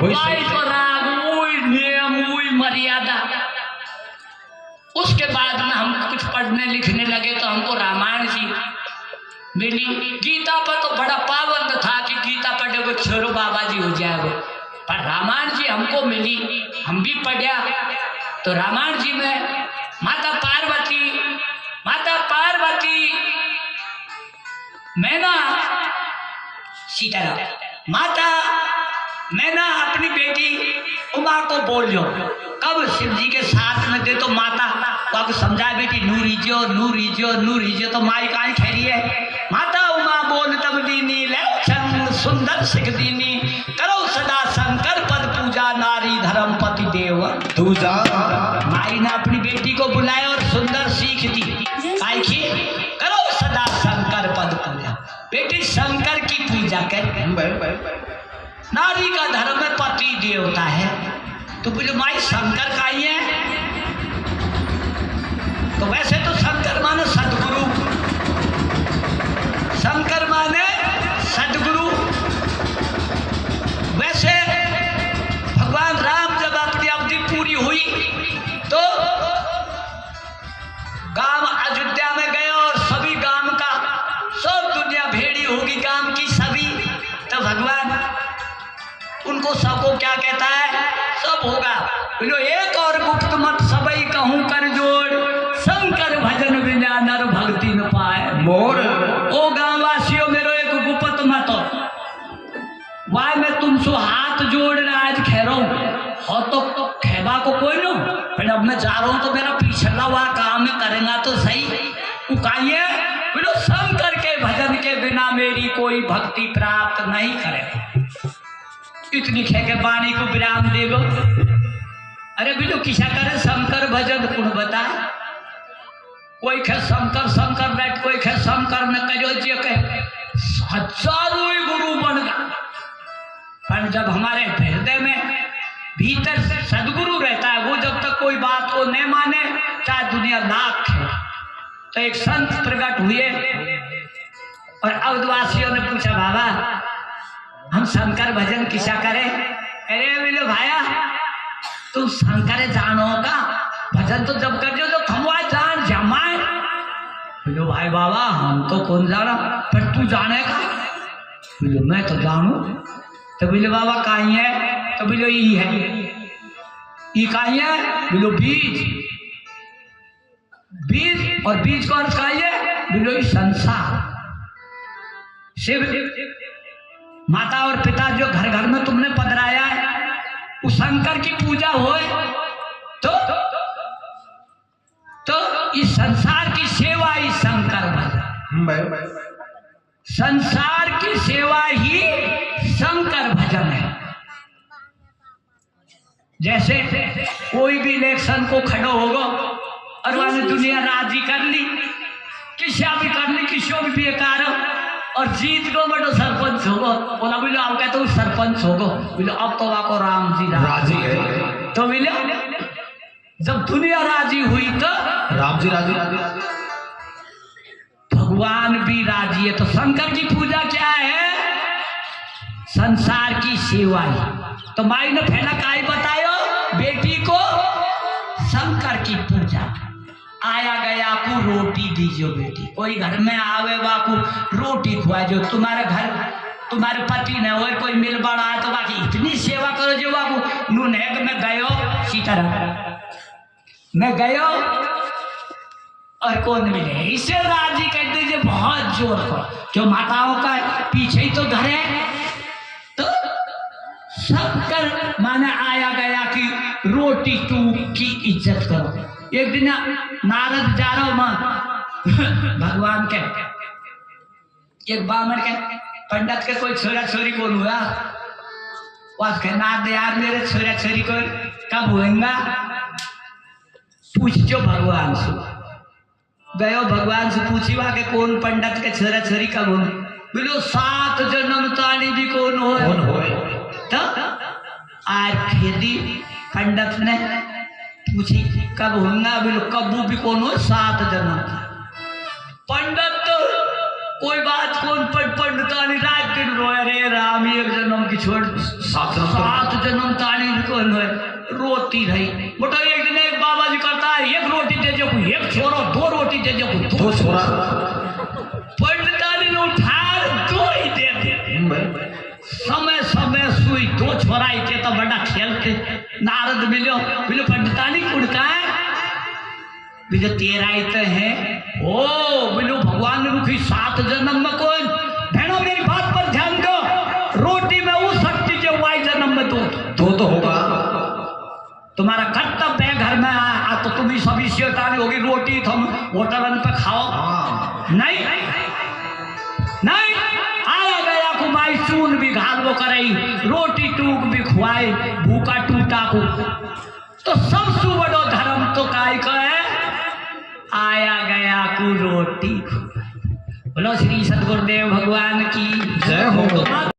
वही तो राग, वही नियम, वही मर्यादा। उसके बाद में हम कुछ पढ़ने लिखने लगे तो हमको रामायण जी मिली। गीता पर तो बड़ा पाबंद था कि गीता पढ़े को छोरो बाबा जी हो जाए वो, पर रामायण जी हमको मिली, हम भी पढ़ा। तो रामायण जी में माता पार्वती मैना सीताराम, माता मैना अपनी बेटी उमा को बोल जो कब शिव जी के साथ में दे तो माता को समझाए बेटी नूरी जो तो माई काई ठहरी है। माता उमा बोल तब दीनी लक्षण सुंदर सिख दीनी, करो सदा शंकर पद पूजा नारी धर्म पति देव दूजा। माई ने अपनी बेटी को बुलाया और सुंदर सीख दी, काई की करो सदा शंकर पद पूजा, बेटी शंकर की पूजा कर। नारी का धर्म में पति देवता है, तो बोले माई शंकर का ही है। तो वैसे तो शंकर माने सदगुरु, शंकर माने सदगुरु। वैसे भगवान राम जब अपनी अवधि पूरी हुई तो गांव अयोध्या में गए और सभी गांव का सब दुनिया भेड़ी होगी गांव की सभी। तो भगवान उनको सबको क्या कहता है, सब होगा बोलो एक और गुप्त मत सबई कहूं कर जोड़, शंकर भजन बिना नर भक्ति न पाए मोर। ओ गांव वासियों मेरो एक गुप्त मत, वाह मैं तुमसे हाथ जोड़ रहा आज खेरो हो तो खेबा को कोई नो, फिर अब मैं जा रहा हूं तो मेरा पिछला हुआ काम करेगा तो सही। उकाइए बोलो शंकर के भजन के बिना मेरी कोई भक्ति प्राप्त नहीं करे। इतनी खे के वाणी को विराम देगो। अरे बिलो किसा करे शंकर भजन कुण बता, कोई खे शंकर शंकर बैठ, कोई खे शंकर न करो जे के हजारों ही गुरु बन गया। पर जब हमारे हृदय में भीतर सदगुरु रहता है, वो जब तक कोई बात को नहीं माने चाहे दुनिया लाख है। तो एक संत प्रकट हुए और अवधवासियों ने पूछा बाबा हम शंकर भजन किसा करें। अरे बोले भाया तुम शंकर जानो का भजन तो जब कर जो तो खमवा जान जमाए। बोलो भाई बाबा हम तो कौन जाना, पर तू जाने का। बोलो मैं तो जानू। तो बोले बाबा कहीं है, तो बोलो ये है। ये कहीं है, बोलो बीज और बीज का अर्थ कहीं है, बोलो संसार। शिव माता और पिता जो घर घर में तुमने पधराया है उस शंकर की पूजा होए तो इस संसार की सेवा ही शंकर भजन, संसार की सेवा ही शंकर भजन है। जैसे कोई भी इलेक्शन को खड़ो होगा और वहां दुनिया राजी कर ली, किसी भी कर ली, किसी भी बेकार और जीत गो बटो सरपंच होगो। बोला बोलो आप कहते हो सरपंच होगो, बोलो अब तो वाको राम जी राजी है। तो बोले जब दुनिया राजी हुई तो राम जी राजी, भगवान भी राजी है। तो शंकर की पूजा क्या है, संसार की सेवा ही। तो माई ने पहला काय बतायो बेटी को शंकर की पूजा। आया गया को रोटी दीजियो बेटी, कोई घर में आवे बाकू रोटी खुआजो। तुम्हारे घर तुम्हारे पति ने और कोई मिल बड़ा है तो बाकी इतनी सेवा करो जो बाबू। नूनेग में गयो सीताराम में गयो और कौन मिले, इसे राजी कर दीजिए बहुत जोर कर। जो माताओं का पीछे ही तो घर है। तो शंकर माने आया गया कि रोटी तू की इज्जत करो। एक दिन नारद जा रहा हूं भगवान के, एक बामण के पंडित के कोई छोरा छोरी कौन हुआ, नाथ यार मेरे छोरा छोरी को कब होएगा पूछो भगवान से। गयो भगवान से पूछी वहा के कौन पंडित के छोरा छोरी कब हो। बोलो 7 जन्म तानी भी कौन हो। तो आज खेती पंडित ने पूछी कब होगा, बोलो कबू भी कौन हो 7 जन्म। पंडित तो कोई बात कौन पंडितानी रात दिन रोए रे राम एक जन्म की छोड़ 7 जन्म ताड़ी को रोटी रही बोटा एक दिन एक बाबा जी करता है एक रोटी दे जो एक छोरो दो रोटी दे जो दो छोरा पंडितानी ने उठा दो ही दे समय समय सुई दो छोरा ही के तो बड़ा खेलते नारद मिलो बोले पंडितानी कुड़का है बिजो तेरा ही तो है ओ बोलो भगवान ने रुखी 7 जन्म में कौन बहनों मेरी बात पर ध्यान दो रोटी में वो शक्ति जो वाई जन्म में दो तो होगा तुम्हारा कर्तव्य है घर में आ तो तुम ही सभी शैतानी होगी रोटी तुम होटलन पे खाओ नहीं नहीं आया गया को माई चून भी घाल वो करई रोटी टूक भी खुआई भूखा टूटा को तो सबसे बड़ो धर्म तो काय का है आया गया को रोटी बोलो श्री सद्गुरुदेव भगवान की जय हो।